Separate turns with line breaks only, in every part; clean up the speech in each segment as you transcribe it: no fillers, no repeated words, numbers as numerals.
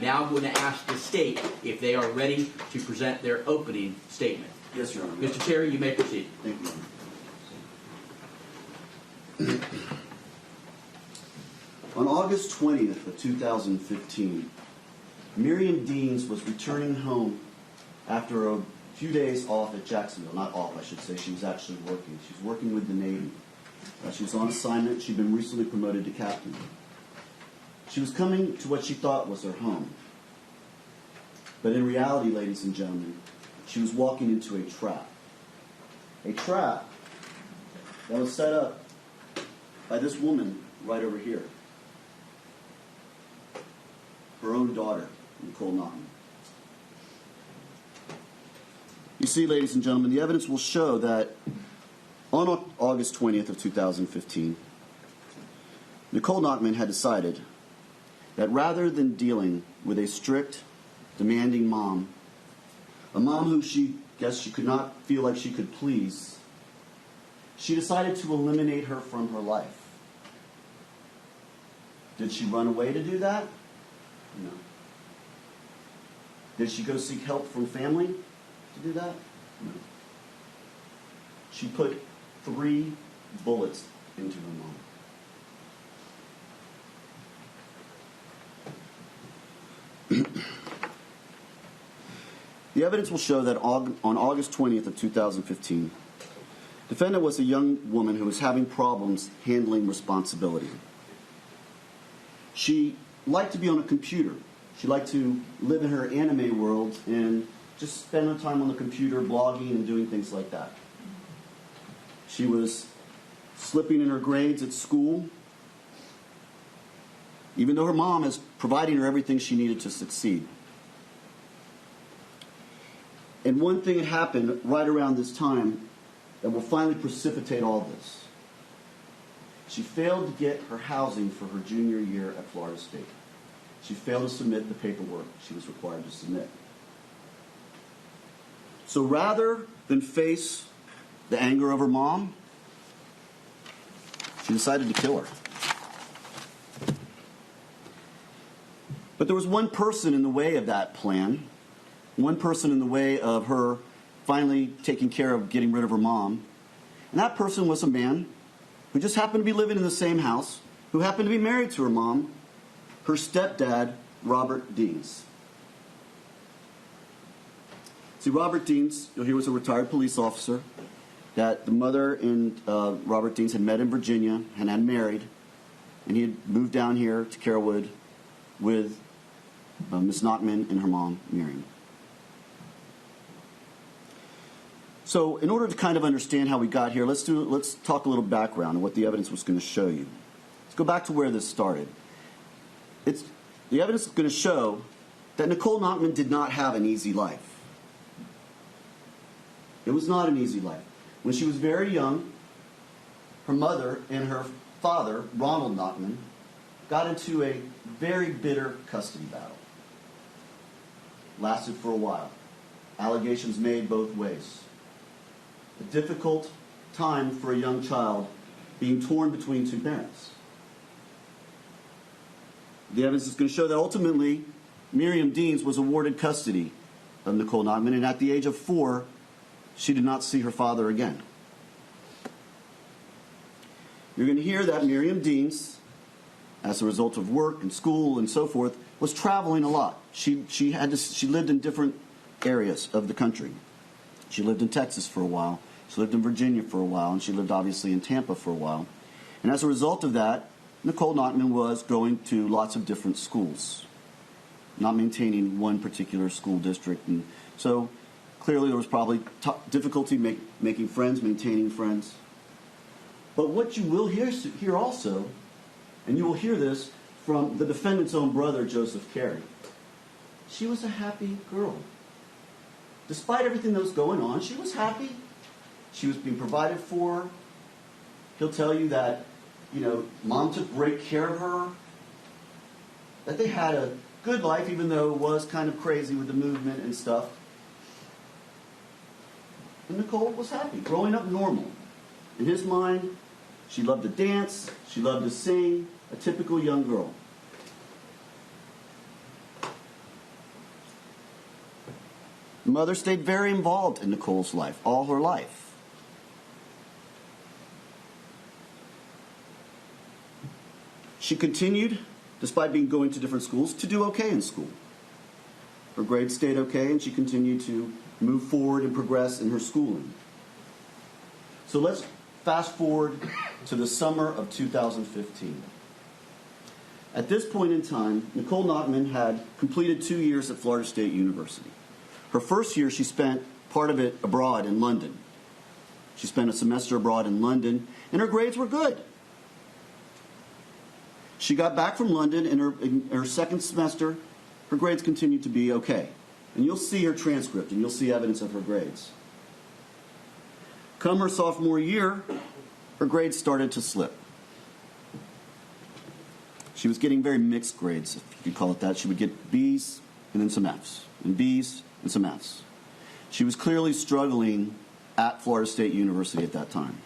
Now I'm going to ask the state if they are ready to present their opening statement.
Yes, Your Honor.
Mr. Terry, you may proceed.
Thank you. On August 20th of 2015, Myriam Dienes was returning home after a few days off at Jacksonville. Not off, I should say. She was actually working. She was working with the Navy. She was on assignment. She'd been recently promoted to captain. She was coming to what she thought was her home. But in reality, ladies and gentlemen, she was walking into a trap. A trap that was set up by this woman right over here. Her own daughter, Nicole Nachtman. You see, ladies and gentlemen, the evidence will show that on August 20th of 2015, Nicole Nachtman had decided that rather than dealing with a strict, demanding mom, a mom who she could not feel like she could please, she decided to eliminate her from her life. Did she run away to do that? No. Did she go seek help from family to do that? No. She put 3 bullets into her mom. The evidence will show that on August 20th of 2015, the defendant was a young woman who was having problems handling responsibility. She liked to be on a computer. She liked to live in her anime world and just spend her time on the computer blogging and doing things like that. She was slipping in her grades at school, even though her mom is providing her everything she needed to succeed. And one thing had happened right around this time that will finally precipitate all this. She failed to get her housing for her junior year at Florida State. She failed to submit the paperwork she was required to submit. So rather than face the anger of her mom, she decided to kill her. But there was one person in the way of that plan, one person in the way of her finally taking care of getting rid of her mom, and that person was a man who just happened to be living in the same house, who happened to be married to her mom, her stepdad, Robert Dienes. See, Robert Dienes, he was a retired police officer that the mother and Robert Dienes had met in Virginia and had married, and he had moved down here to Carrollowood with Miss Nachtman and her mom, Myriam. So in order to kind of understand how we got here, let's talk a little background on what the evidence was going to show you. Let's go back to where this started. The evidence is going to show that Nicole Nachtman did not have an easy life. It was not an easy life. When she was very young, her mother and her father, Ronald Nachtman, got into a very bitter custody battle. Lasted for a while. Allegations made both ways. A difficult time for a young child being torn between 2 parents. The evidence is going to show that ultimately Myriam Dienes was awarded custody of Nicole Nachtman, and at the age of 4, she did not see her father again. You're going to hear that Myriam Dienes, as a result of work and school and so forth, was traveling a lot. She lived in different areas of the country. She lived in Texas for a while. She lived in Virginia for a while, and she lived obviously in Tampa for a while. And as a result of that, Nicole Nachtman was going to lots of different schools, not maintaining one particular school district. And so clearly there was probably difficulty making friends, maintaining friends. But what you will hear also, and you will hear this from the defendant's own brother, Joseph Carey, she was a happy girl. Despite everything that was going on, she was happy. She was being provided for. He'll tell you that, mom took great care of her, that they had a good life, even though it was kind of crazy with the movement and stuff. And Nicole was happy, growing up normal. In his mind, she loved to dance, she loved to sing, a typical young girl. Mother stayed very involved in Nicole's life, all her life. She continued, despite going to different schools, to do okay in school. Her grades stayed okay, and she continued to move forward and progress in her schooling. So let's fast forward to the summer of 2015. At this point in time, Nicole Nachtman had completed 2 years at Florida State University. Her first year, she spent part of it abroad in London. She spent a semester abroad in London, and her grades were good. She got back from London in her second semester. Her grades continued to be okay. And you'll see her transcript, and you'll see evidence of her grades. Come her sophomore year, her grades started to slip. She was getting very mixed grades, if you could call it that. She would get B's and then some F's, and B's and some F's. She was clearly struggling at Florida State University at that time.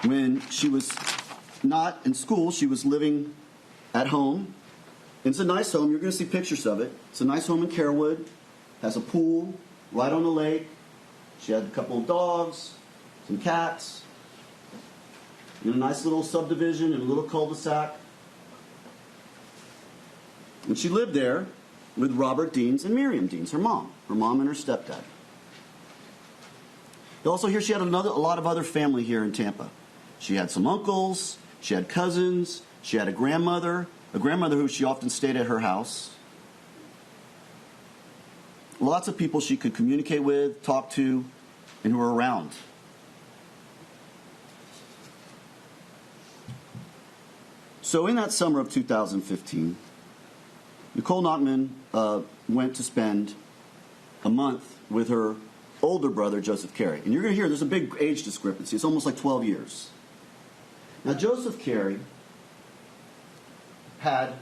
When she was not in school, she was living at home. And it's a nice home. You're going to see pictures of it. It's a nice home in Carrollowood. Has a pool right on the lake. She had a couple of dogs, some cats, in a nice little subdivision in a little cul-de-sac. And she lived there with Robert Dienes and Myriam Dienes, her mom and her stepdad. You'll also hear she had a lot of other family here in Tampa. She had some uncles, she had cousins, she had a grandmother who she often stayed at her house. Lots of people she could communicate with, talk to, and who were around. So in that summer of 2015, Nicole Nachtman went to spend a month with her older brother, Joseph Carey. And you're going to hear there's a big age discrepancy. It's almost like 12 years. Now, Joseph Carey had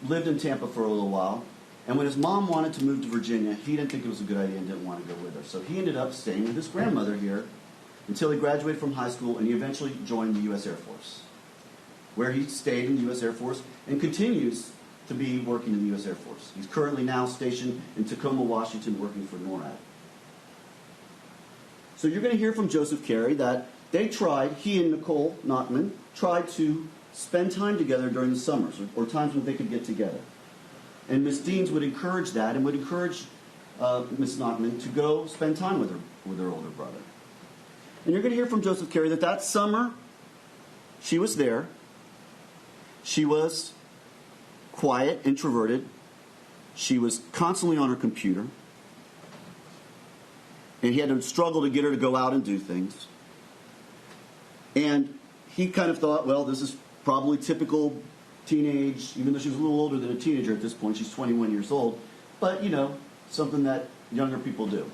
lived in Tampa for a little while, and when his mom wanted to move to Virginia, he didn't think it was a good idea and didn't want to go with her. So he ended up staying with his grandmother here until he graduated from high school, and he eventually joined the U.S. Air Force, where he stayed in the U.S. Air Force and continues to be working in the U.S. Air Force. He's currently now stationed in Tacoma, Washington, working for NORAD. So you're going to hear from Joseph Carey that he and Nicole Nachtman tried to spend time together during the summers, or times when they could get together. And Ms. Dienes would encourage that and would encourage Ms. Nachtman to go spend time with her older brother. And you're going to hear from Joseph Carey that summer she was there. She was quiet, introverted. She was constantly on her computer. And he had to struggle to get her to go out and do things. And he kind of thought, well, this is probably typical teenage, even though she was a little older than a teenager at this point. She's 21 years old. But, something that younger people do.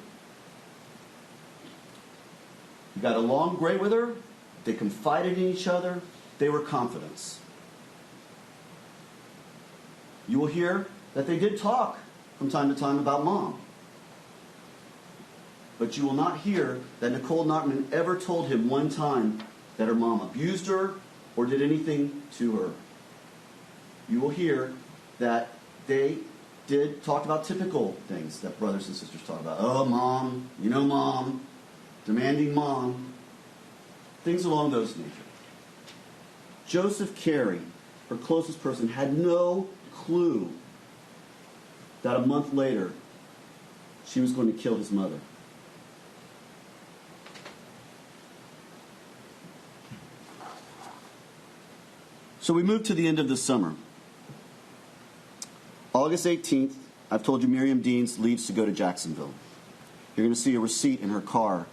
He got along great with her. They confided in each other. They were confidants. You will hear that they did talk from time to time about mom. But you will not hear that Nicole Nachtman ever told him one time that her mom abused her or did anything to her. You will hear that they did talk about typical things that brothers and sisters talk about. Oh, mom, mom, demanding mom, things along those nature. Joseph Carey, her closest person, had no clue that a month later she was going to kill his mother. So we moved to the end of the summer. August 18th, I've told you Myriam Dienes leaves to go to Jacksonville. You're going to see a receipt in her car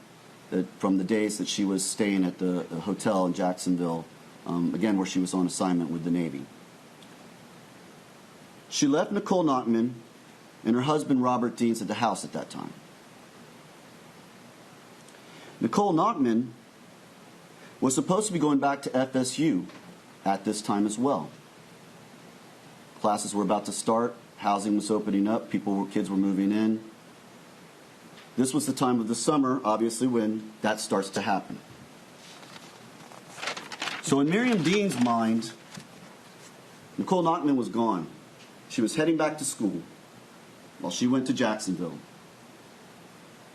from the days that she was staying at the hotel in Jacksonville, again, where she was on assignment with the Navy. She left Nicole Nachtman and her husband, Robert Dienes, at the house at that time. Nicole Nachtman was supposed to be going back to FSU at this time as well. Classes were about to start. Housing was opening up. Kids were moving in. This was the time of the summer, obviously, when that starts to happen. So in Myriam Dienes' mind, Nicole Nachtman was gone. She was heading back to school. while she went to Jacksonville,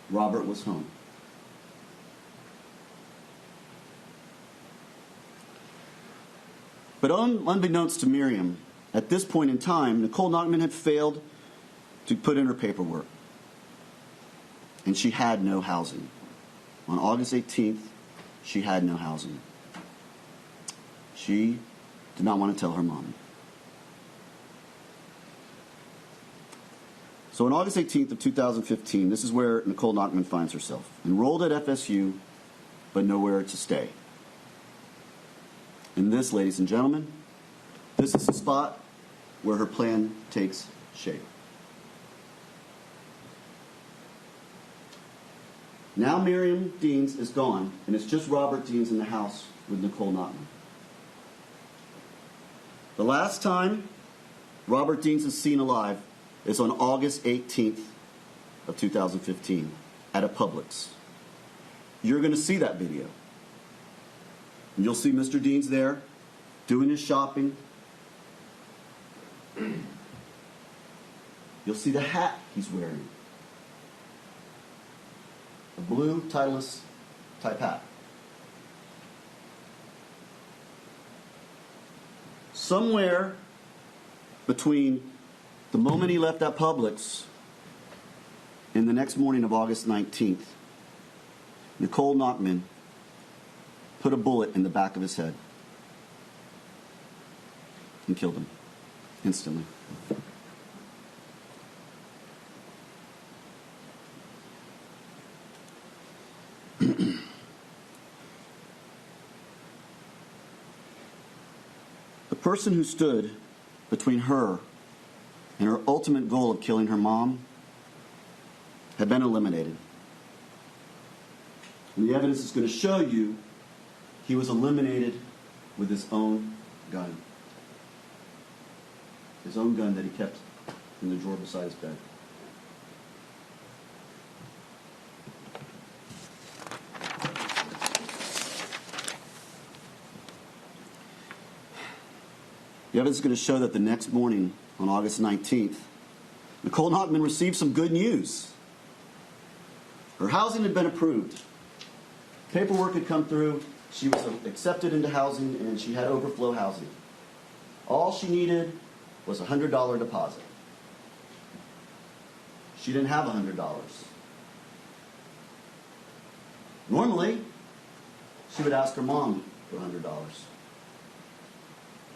Robert was home. But unbeknownst to Myriam, at this point in time, Nicole Nachtman had failed to put in her paperwork. And she had no housing. On August 18th, she had no housing. She did not want to tell her mom. So on August 18th of 2015, this is where Nicole Nachtman finds herself. Enrolled at FSU, but nowhere to stay. And this, ladies and gentlemen, this is the spot where her plan takes shape. Now Myriam Dienes is gone, and it's just Robert Dienes in the house with Nicole Nachtman. The last time Robert Dienes is seen alive is on August 18th of 2015 at a Publix. You're going to see that video. And you'll see Mr. Dienes there doing his shopping. You'll see the hat he's wearing. A blue Titleist type hat. Somewhere between the moment he left that Publix and the next morning of August 19th, Nicole Nachtman put a bullet in the back of his head and killed him instantly. The person who stood between her and her ultimate goal of killing her mom had been eliminated. And the evidence is going to show you he was eliminated with his own gun. His own gun that he kept in the drawer beside his bed. The evidence is going to show that the next morning, on August 19th, Nicole Nachtman received some good news. Her housing had been approved. Paperwork had come through. She was accepted into housing, and she had overflow housing. All she needed was a $100 deposit. She didn't have $100. Normally, she would ask her mom for $100.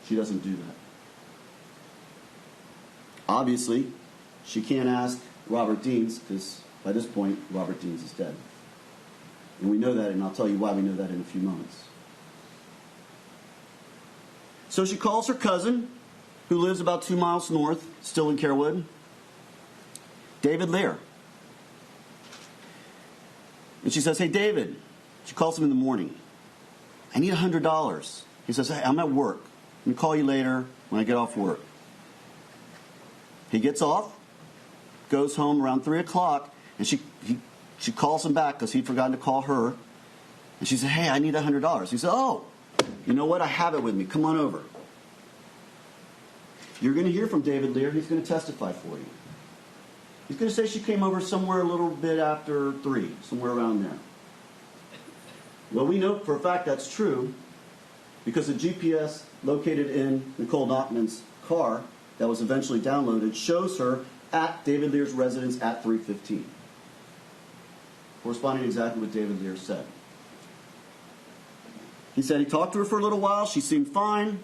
She doesn't do that. Obviously, she can't ask Robert Dienes because by this point, Robert Dienes is dead. And we know that, and I'll tell you why we know that in a few moments. So she calls her cousin, who lives about 2 miles north, still in Carrollowood, David Lear. And she says, "Hey, David." She calls him in the morning. "I need $100. He says, "Hey, I'm at work. Let me call you later when I get off work." He gets off, goes home around 3 o'clock, and she calls him back because he'd forgotten to call her. And she said, "Hey, I need $100. He said, "Oh, you know what? I have it with me. Come on over." You're going to hear from David Lear. He's going to testify for you. He's going to say she came over somewhere a little bit after 3, somewhere around there. Well, we know for a fact that's true because the GPS located in Nicole Nachtman's car that was eventually downloaded shows her at David Lear's residence at 3:15. Corresponding exactly what David Lear said. He said he talked to her for a little while. She seemed fine.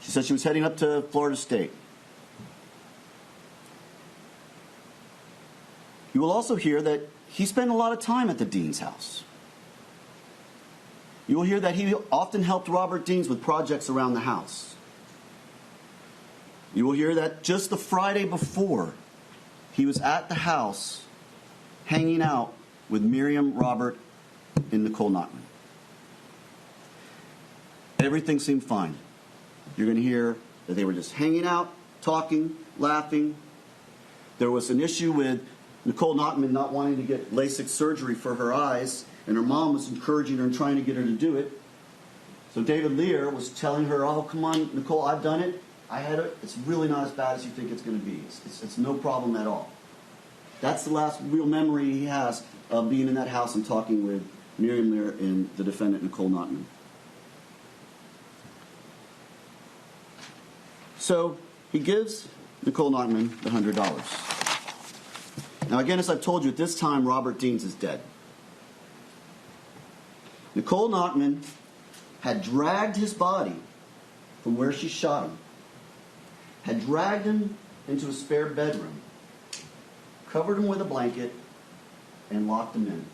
She said she was heading up to Florida State. You will also hear that he spent a lot of time at the Dienes house. You will hear that he often helped Robert Dienes with projects around the house. You will hear that just the Friday before, he was at the house hanging out with Myriam, Robert, and Nicole Nachtman. Everything seemed fine. You're going to hear that they were just hanging out, talking, laughing. There was an issue with Nicole Nachtman not wanting to get LASIK surgery for her eyes, and her mom was encouraging her and trying to get her to do it. So David Lear was telling her, "Oh, come on, Nicole, I've done it. I had it. It's really not as bad as you think it's going to be. It's no problem at all. That's the last real memory he has of being in that house and talking with Myriam Lear and the defendant, Nicole Nachtman. So he gives Nicole Nachtman the $100. Now again, as I've told you, at this time, Robert Dienes is dead. Nicole Nachtman had dragged his body from where she shot him, had dragged him into a spare bedroom, covered him with a blanket, and locked him in.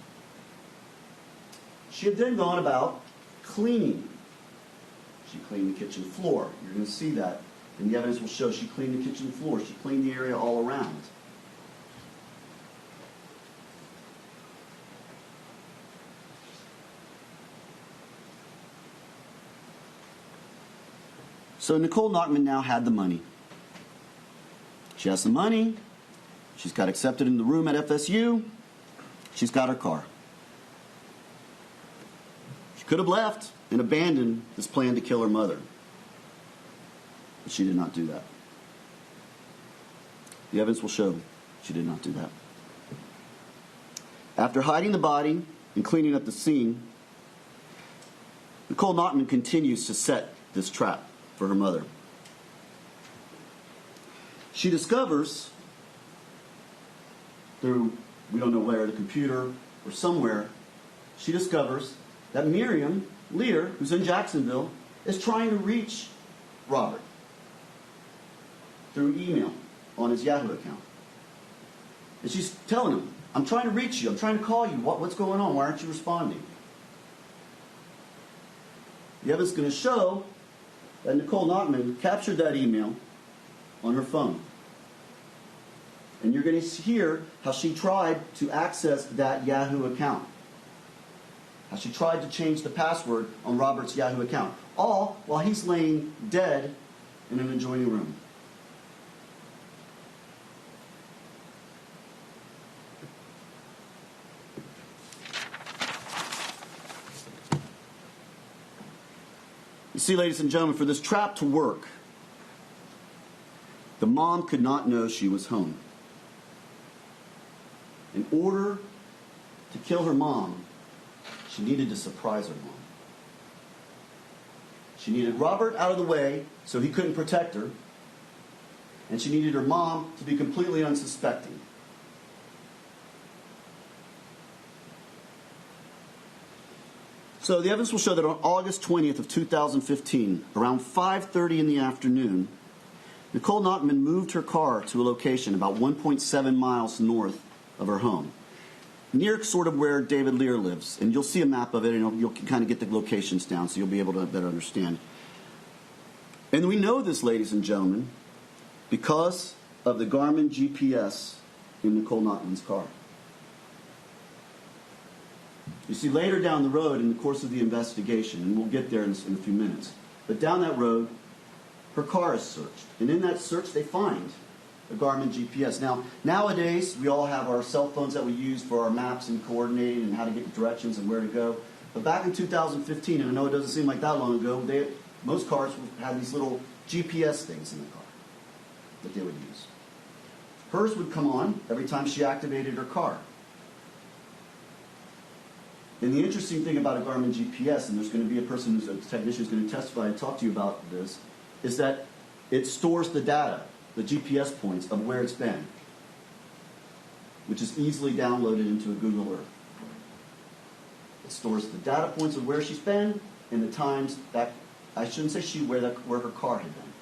She had then gone about cleaning. She cleaned the kitchen floor. You're going to see that, and the evidence will show she cleaned the kitchen floor. She cleaned the area all around. So Nicole Nachtman now had the money. She has the money. She's got accepted in the room at FSU. She's got her car. She could have left and abandoned this plan to kill her mother. But she did not do that. The evidence will show she did not do that. After hiding the body and cleaning up the scene, Nicole Nachtman continues to set this trap for her mother. She discovers, through we don't know where, the computer or somewhere, she discovers that Myriam Lear, who's in Jacksonville, is trying to reach Robert through email on his Yahoo account. And she's telling him, I'm trying to reach you, I'm trying to call you, what's going on, why aren't you responding? The evidence is going to show that Nicole Nachtman captured that email on her phone. And you're going to hear how she tried to access that Yahoo account. How she tried to change the password on Robert's Yahoo account. All while he's laying dead in an adjoining room. You see, ladies and gentlemen, for this trap to work, the mom could not know she was home. In order to kill her mom, she needed to surprise her mom. She needed Robert out of the way so he couldn't protect her, and she needed her mom to be completely unsuspecting. So the evidence will show that on August 20th of 2015, around 5:30 in the afternoon, Nicole Nachtman moved her car to a location about 1.7 miles north of her home, near sort of where David Lear lives. And you'll see a map of it, and you'll kind of get the locations down so you'll be able to better understand. And we know this, ladies and gentlemen, because of the Garmin GPS in Nicole Nachtman's car. You see, later down the road in the course of the investigation, and we'll get there in a few minutes, but down that road, her car is searched. And in that search, they find a Garmin GPS. Now, nowadays, we all have our cell phones that we use for our maps and coordinating and how to get directions and where to go. But back in 2015, and I know it doesn't seem like that long ago, most cars had these little GPS things in the car that they would use. Hers would come on every time she activated her car. And the interesting thing about a Garmin GPS, and there's going to be a person who's a technician who's going to testify and talk to you about this, is that it stores the data, the GPS points of where it's been, which is easily downloaded into a Google Earth. It stores the data points of where she's been and the times that, I shouldn't say where her car had been.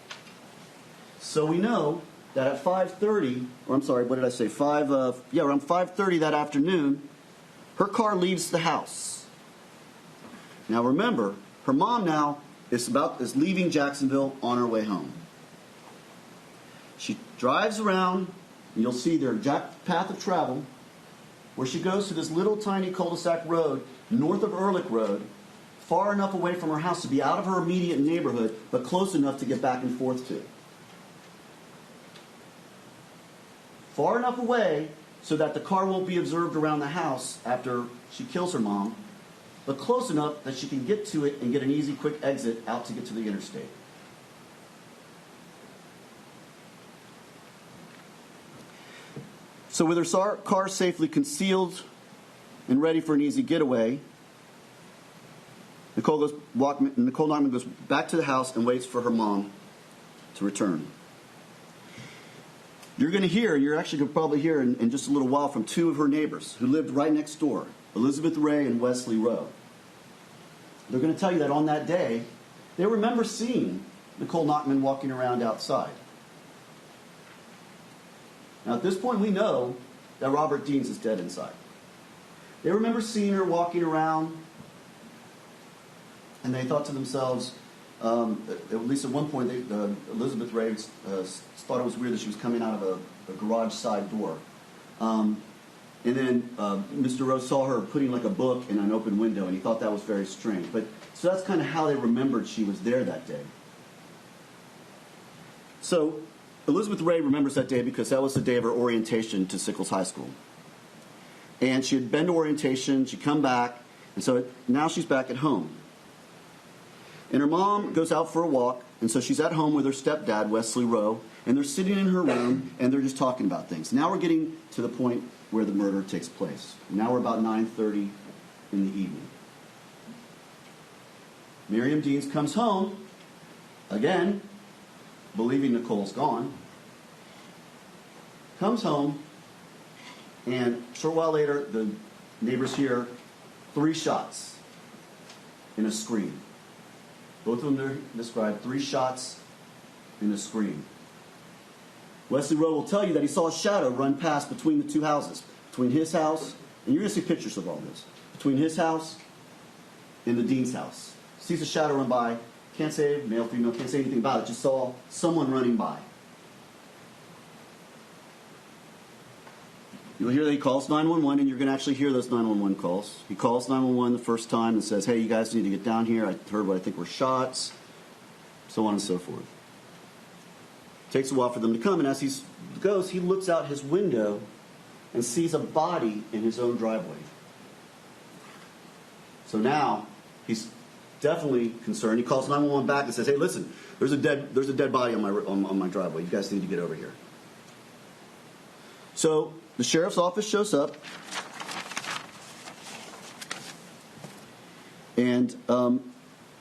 So we know that at 5:30, or I'm sorry, what did I say? Around 5:30 that afternoon, her car leaves the house. Now remember, her mom now is leaving Jacksonville on her way home. She drives around, and you'll see their exact path of travel, where she goes to this little tiny cul-de-sac road north of Ehrlich Road, far enough away from her house to be out of her immediate neighborhood, but close enough to get back and forth to. Far enough away so that the car won't be observed around the house after she kills her mom, but close enough that she can get to it and get an easy, quick exit out to get to the interstate. So with her car safely concealed and ready for an easy getaway, Nicole Nachtman goes back to the house and waits for her mom to return. You're going to hear, you're actually going to probably hear in just a little while from two of her neighbors who lived right next door, Elizabeth Ray and Wesley Rowe. They're going to tell you that on that day, they remember seeing Nicole Nachtman walking around outside. Now, at this point, we know that Robert Dienes is dead inside. They remember seeing her walking around, and they thought to themselves, at least at one point, Elizabeth Ray thought it was weird that she was coming out of a garage side door. And then Mr. Rowe saw her putting like a book in an open window, and he thought that was very strange. So that's kind of how they remembered she was there that day. So Elizabeth Ray remembers that day because that was the day of her orientation to Sickles High School. And she had been to orientation, she'd come back, and so now she's back at home. And her mom goes out for a walk, and so she's at home with her stepdad, Wesley Rowe, and they're sitting in her room, and they're just talking about things. Now we're getting to the point where the murder takes place. Now we're about 9:30 in the evening. Myriam Dienes comes home, again, believing Nicole's gone, comes home, and a short while later, the neighbors hear 3 shots in a scream. Both of them described 3 shots in a scream. Wesley Rowe will tell you that he saw a shadow run past between the 2 houses, between his house, and you're going to see pictures of all this, between his house and the Dienes' house. Sees a shadow run by, can't say male, female, can't say anything about it, just saw someone running by. You'll hear that he calls 911, and you're going to actually hear those 911 calls. He calls 911 the first time and says, hey, you guys need to get down here. I heard what I think were shots, so on and so forth. Takes a while for them to come, and as he goes, he looks out his window and sees a body in his own driveway. So now he's definitely concerned. He calls 911 back and says, hey, listen, there's a dead body on my driveway. You guys need to get over here. So the sheriff's office shows up, and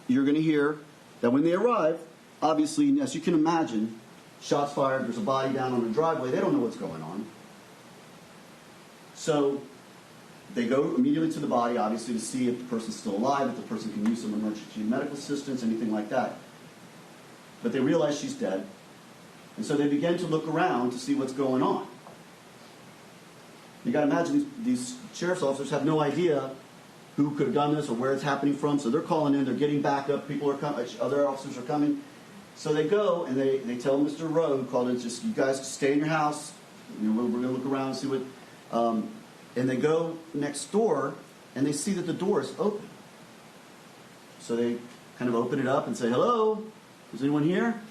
you're going to hear that when they arrive, obviously, as you can imagine, shots fired, there's a body down on the driveway, they don't know what's going on. So they go immediately to the body, obviously, to see if the person's still alive, if the person can use some emergency medical assistance, anything like that. But they realize she's dead, and so they begin to look around to see what's going on. You got to imagine these sheriff's officers have no idea who could have done this or where it's happening from, so they're calling in, they're getting backup, people are coming, other officers are coming. So they go and they tell Mr. Rowe, who called in, just you guys stay in your house. We're going to look around and see what. And they go next door and they see that the door is open. So they kind of open it up and say, "Hello, is anyone here?"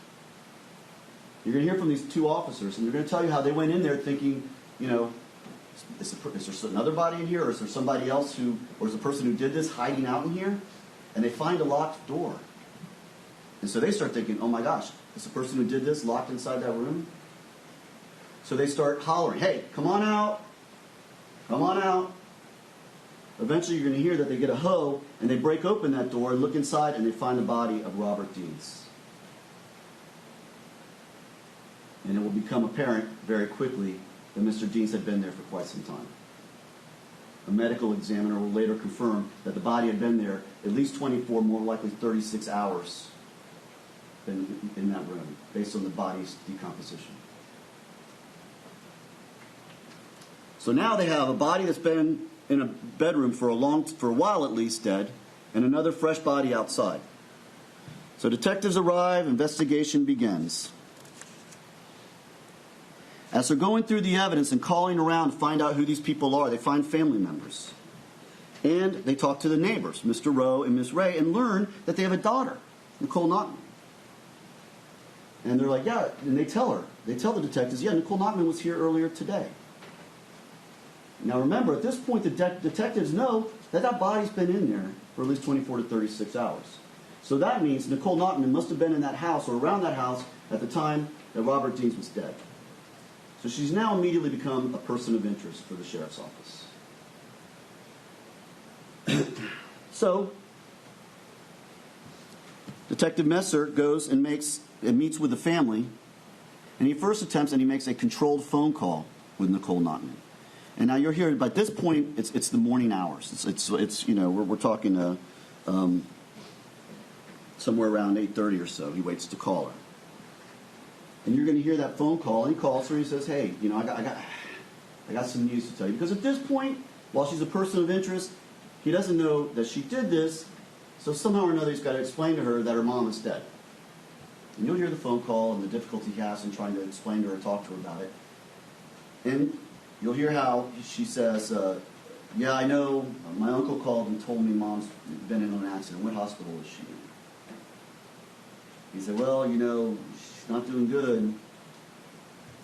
You're going to hear from these 2 officers, and they're going to tell you how they went in there thinking, is there another body in here, or is there somebody else or is the person who did this hiding out in here? And they find a locked door. And so they start thinking, oh my gosh, is the person who did this locked inside that room? So they start hollering, hey, come on out. Come on out. Eventually you're going to hear that they get a hoe, and they break open that door and look inside, and they find the body of Robert Dienes. And it will become apparent very quickly that Mr. Dienes had been there for quite some time. A medical examiner will later confirm that the body had been there at least 24, more likely 36 hours in that room, based on the body's decomposition. So now they have a body that's been in a bedroom for a while at least dead, and another fresh body outside. So detectives arrive, investigation begins. As they're going through the evidence and calling around to find out who these people are, they find family members. And they talk to the neighbors, Mr. Rowe and Ms. Ray, and learn that they have a daughter, Nicole Nachtman. And they're like, yeah, and they tell the detectives, yeah, Nicole Nachtman was here earlier today. Now remember, at this point, the detectives know that body's been in there for at least 24 to 36 hours. So that means Nicole Nachtman must have been in that house or around that house at the time that Robert Dienes was dead. So she's now immediately become a person of interest for the sheriff's office. So, Detective Messer goes and meets with the family, and he first attempts and he makes a controlled phone call with Nicole Nachtman. And now you're here, but at this point, it's the morning hours. It's you know, we're talking somewhere around 8:30 or so. He waits to call her, and you're going to hear that phone call. And he calls her and he says, "Hey, you know, I got some news to tell you." Because at this point, while she's a person of interest, he doesn't know that she did this. So somehow or another, he's got to explain to her that her mom is dead. And you'll hear the phone call and the difficulty he has in trying to explain to her, talk to her about it. And you'll hear how she says, "Yeah, I know. My uncle called and told me Mom's been in an accident. What hospital is she in?" He said, "Well, you know, she's not doing good."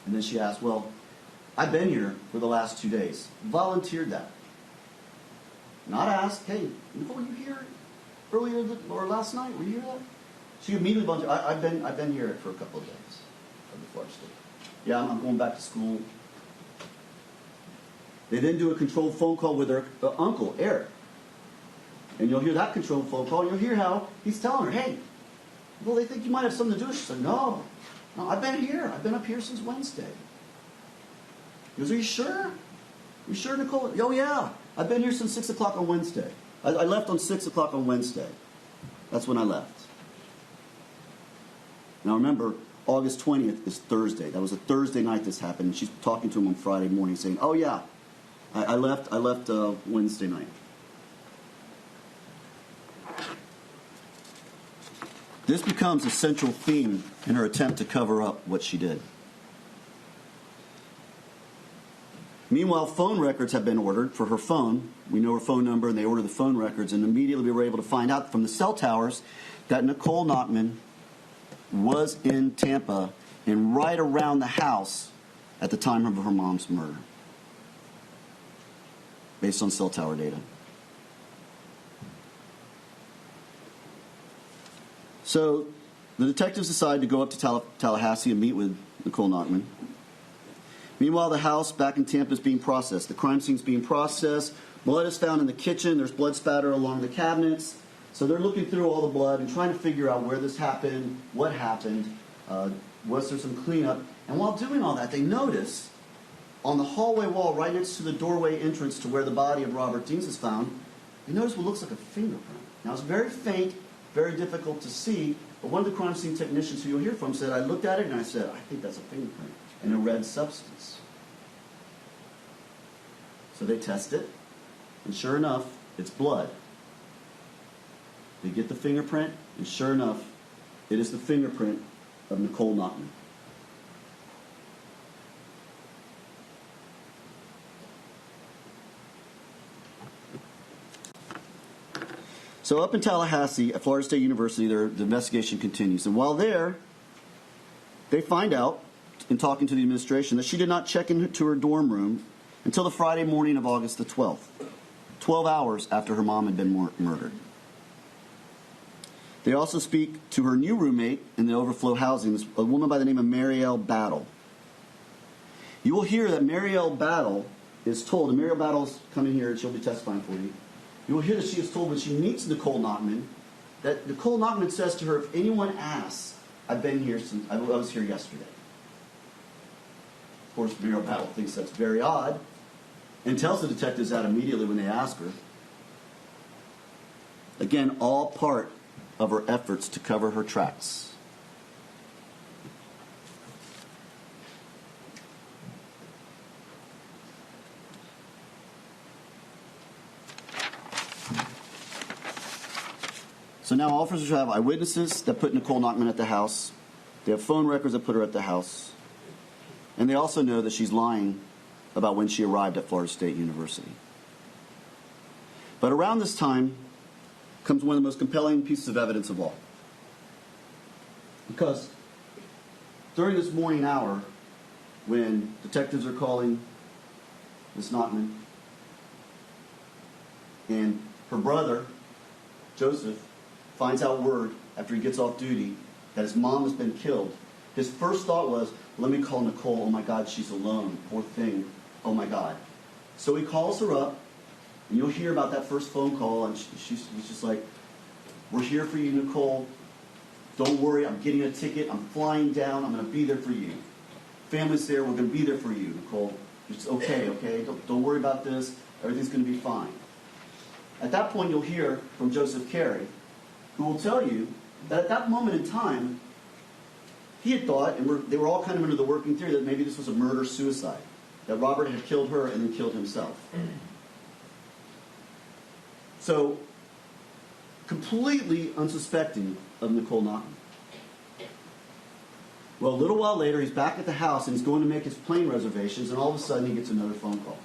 And then she asked, "Well, I've been here for the last 2 days. Volunteered that. Not asked, hey, Nicole, were you here earlier or last night? Were you here that?" She immediately volunteered. I've been here for a couple of days before I stayed. Yeah, I'm going back to school. They then do a controlled phone call with her uncle, Eric. And you'll hear that controlled phone call, and you'll hear how he's telling her, "Hey, well, they think you might have something to do with it." She said, No, I've been here. I've been up here since Wednesday. He goes, "Are you sure? You sure, Nicole?" "Oh, yeah. I've been here since 6 o'clock on Wednesday. I left on 6 o'clock on Wednesday. That's when I left." Now remember, August 20th is Thursday. That was a Thursday night this happened. And she's talking to him on Friday morning saying, "Oh, yeah, I left Wednesday night." This becomes a central theme in her attempt to cover up what she did. Meanwhile, phone records have been ordered for her phone. We know her phone number, and they order the phone records, and immediately we were able to find out from the cell towers that Nicole Nachtman was in Tampa and right around the house at the time of her mom's murder, based on cell tower data. So the detectives decide to go up to Tallahassee and meet with Nicole Nachtman. Meanwhile, the house back in Tampa is being processed. The crime scene is being processed. Blood is found in the kitchen. There's blood spatter along the cabinets. So they're looking through all the blood and trying to figure out where this happened, what happened, was there some cleanup. And while doing all that, they notice on the hallway wall right next to the doorway entrance to where the body of Robert Dienes is found, they notice what looks like a fingerprint. Now, it's very faint, very difficult to see, but one of the crime scene technicians who you'll hear from said, "I looked at it and I said, I think that's a fingerprint in a red substance." So they test it, and sure enough, it's blood. They get the fingerprint, and sure enough, it is the fingerprint of Nicole Nachtman. So up in Tallahassee, at Florida State University, the investigation continues. And while there, they find out, in talking to the administration, that she did not check into her dorm room until the Friday morning of August the 12th, 12 hours after her mom had been murdered. They also speak to her new roommate in the overflow housing, a woman by the name of Myriam Battle. You will hear that Myriam Battle is told, and Myriam Battle's coming here and she'll be testifying for you. You will hear that she is told when she meets Nicole Nachtman that Nicole Nachtman says to her, "If anyone asks, I've been here since I was here yesterday." Of course, Myriam Battle thinks that's very odd and tells the detectives that immediately when they ask her. Again, all part of her efforts to cover her tracks. So now officers have eyewitnesses that put Nicole Nachtman at the house. They have phone records that put her at the house. And they also know that she's lying about when she arrived at Florida State University. But around this time comes one of the most compelling pieces of evidence of all. Because during this morning hour, when detectives are calling Miss Nachtman, and her brother, Joseph, finds out word after he gets off duty that his mom has been killed, his first thought was, let me call Nicole. Oh my God, she's alone. Poor thing. Oh my God. So he calls her up, and you'll hear about that first phone call, and he's just like, we're here for you, Nicole. Don't worry, I'm getting a ticket. I'm flying down. I'm going to be there for you. Family's there. We're going to be there for you, Nicole. It's okay, okay? Don't worry about this. Everything's going to be fine. At that point, you'll hear from Joseph Carey, who will tell you that at that moment in time, he had thought, and they were all kind of under the working theory, that maybe this was a murder-suicide, that Robert had killed her and then killed himself. So, completely unsuspecting of Nicole Nachtman. Well, a little while later, he's back at the house, and he's going to make his plane reservations, and all of a sudden, he gets another phone call.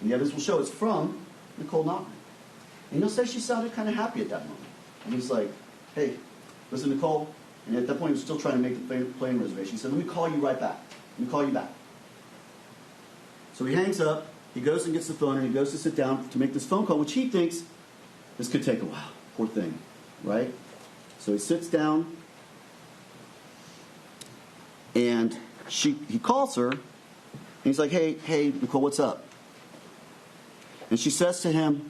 And the evidence will show it's from Nicole Nachtman. And you'll say she sounded kind of happy at that moment. And he's like, hey, listen, Nicole. And at that point, he was still trying to make the plane reservation. He said, let me call you right back. Let me call you back. So he hangs up. He goes and gets the phone, and he goes to sit down to make this phone call, which he thinks this could take a while. Poor thing, right? So he sits down, and he calls her, and he's like, hey, Nicole, what's up? And she says to him,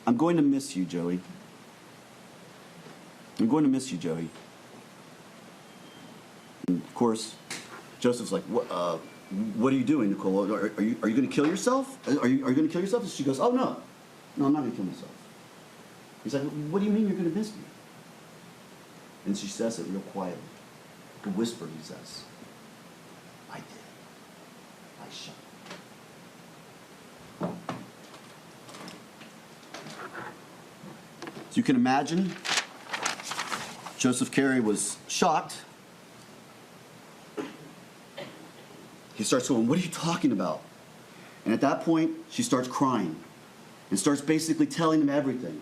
I'm going to miss you, Joey. I'm going to miss you, Joey. And of course, Joseph's like, what are you doing, Nicole? Are you going to kill yourself? Are you going to kill yourself? And she goes, oh, no. No, I'm not going to kill myself. He's like, what do you mean you're going to miss me? And she says it real quietly. Like a whisper, he says, I did. I shot. So you can imagine, Joseph Carey was shocked. He starts going, what are you talking about? And at that point, she starts crying and starts basically telling him everything.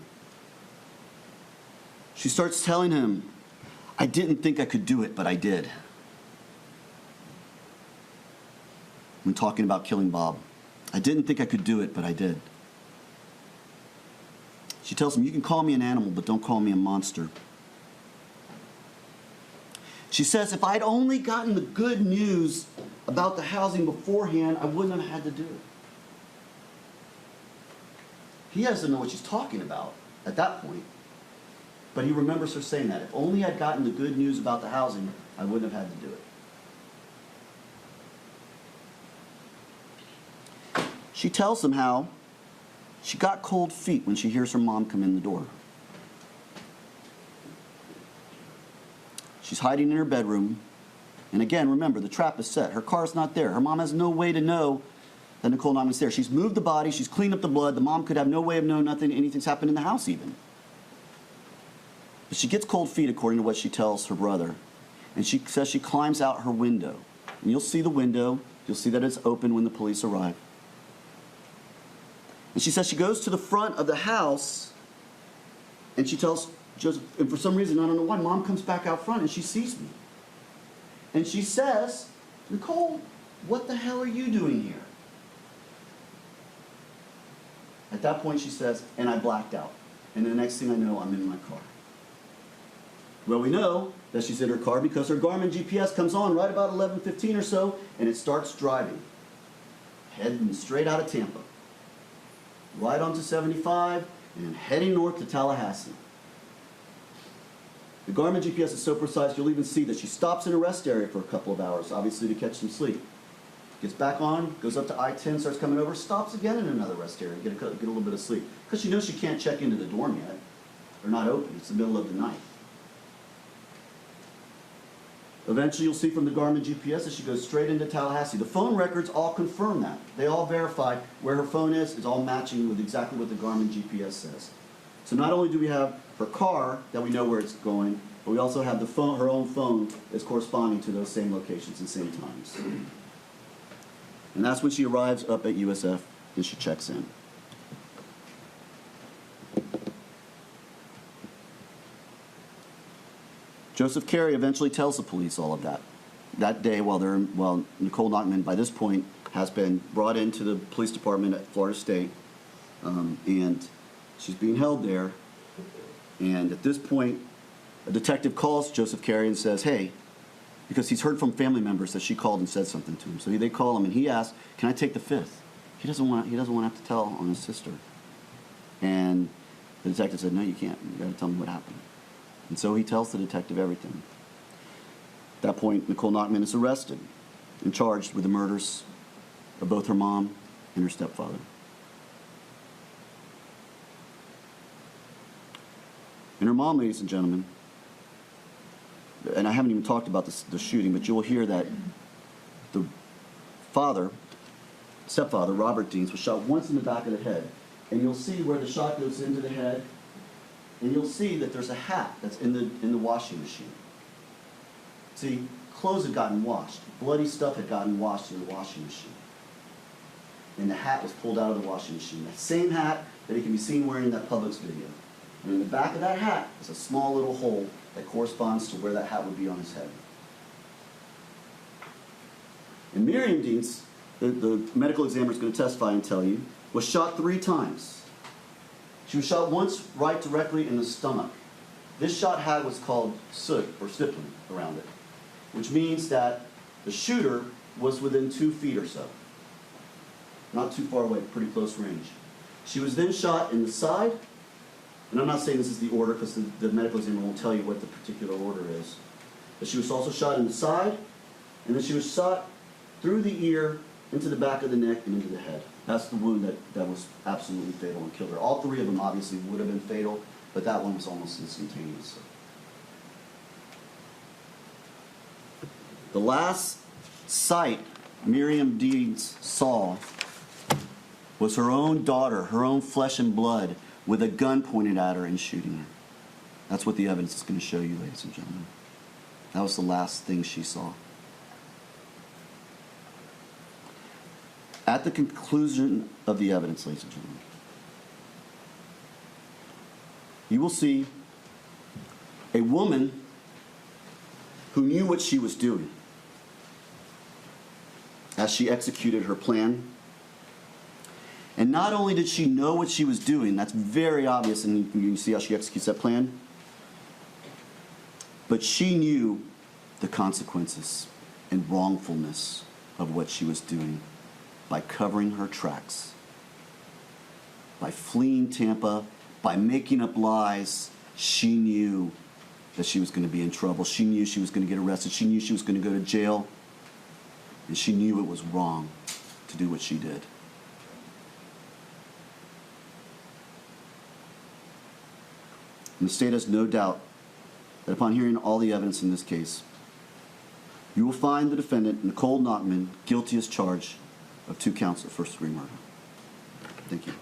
She starts telling him, I didn't think I could do it, but I did. When talking about killing Bob. I didn't think I could do it, but I did. She tells him, you can call me an animal, but don't call me a monster. She says, if I'd only gotten the good news about the housing beforehand, I wouldn't have had to do it. He doesn't know what she's talking about at that point. But he remembers her saying that. If only I'd gotten the good news about the housing, I wouldn't have had to do it. She tells him how she got cold feet when she hears her mom come in the door. She's hiding in her bedroom. And again, remember, the trap is set. Her car's not there. Her mom has no way to know that Nicole Nachtman's there. She's moved the body. She's cleaned up the blood. The mom could have no way of knowing anything's happened in the house even. But she gets cold feet, according to what she tells her brother. And she says she climbs out her window. And you'll see the window. You'll see that it's open when the police arrive. And she says she goes to the front of the house, and she tells Joseph, and for some reason, I don't know why, Mom comes back out front, and she sees me. And she says, Nicole, what the hell are you doing here? At that point, she says, and I blacked out. And the next thing I know, I'm in my car. Well, we know that she's in her car because her Garmin GPS comes on right about 11:15 or so, and it starts driving, heading straight out of Tampa, right onto 75, and heading north to Tallahassee. The Garmin GPS is so precise, you'll even see that she stops in a rest area for a couple of hours, obviously to catch some sleep. Gets back on, goes up to I-10, starts coming over, stops again in another rest area, get a little bit of sleep. Because she knows she can't check into the dorm yet. They're not open. It's the middle of the night. Eventually, you'll see from the Garmin GPS that she goes straight into Tallahassee. The phone records all confirm that. They all verify where her phone is. It's all matching with exactly what the Garmin GPS says. So not only do we have her car that we know where it's going, but we also have the phone, her own phone is corresponding to those same locations and same times. And that's when she arrives up at USF and she checks in. Joseph Carey eventually tells the police all of that. That day, while Nicole Nachtman, by this point, has been brought into the police department at Florida State, and she's being held there. And at this point, a detective calls Joseph Carey and says, hey, because he's heard from family members that she called and said something to him. So they call him and he asks, "Can I take the fifth?" He doesn't want to have to tell on his sister. And the detective said, "No, you can't. You got to tell me what happened." And so he tells the detective everything. At that point, Nicole Nachtman is arrested and charged with the murders of both her mom and her stepfather. And her mom, ladies and gentlemen, and I haven't even talked about the shooting, but you will hear that the stepfather, Robert Dienes, was shot once in the back of the head. And you'll see where the shot goes into the head, and you'll see that there's a hat that's in the washing machine. See, clothes had gotten washed. Bloody stuff had gotten washed in the washing machine. And the hat was pulled out of the washing machine. That same hat that he can be seen wearing in that Publix video. And in the back of that hat is a small little hole that corresponds to where that hat would be on his head. And Myriam Dienes, the medical examiner is going to testify and tell you, was shot 3 times. She was shot once right directly in the stomach. This shot had what's called soot or stippling around it, which means that the shooter was within 2 feet or so. Not too far away, pretty close range. She was then shot in the side, and I'm not saying this is the order because the medical examiner won't tell you what the particular order is. But she was also shot in the side, and then she was shot through the ear, into the back of the neck, and into the head. That's the wound that was absolutely fatal and killed her. All 3 of them obviously would have been fatal, but that one was almost instantaneous. The last sight Myriam Dienes saw was her own daughter, her own flesh and blood, with a gun pointed at her and shooting her. That's what the evidence is going to show you, ladies and gentlemen. That was the last thing she saw. At the conclusion of the evidence, ladies and gentlemen, you will see a woman who knew what she was doing as she executed her plan. And not only did she know what she was doing, that's very obvious, and you can see how she executes that plan, but she knew the consequences and wrongfulness of what she was doing by covering her tracks, by fleeing Tampa, by making up lies. She knew that she was going to be in trouble. She knew she was going to get arrested. She knew she was going to go to jail. And she knew it was wrong to do what she did. And the state has no doubt that upon hearing all the evidence in this case, you will find the defendant, Nicole Nachtman, guilty as charged of 2 counts of first-degree murder. Thank you.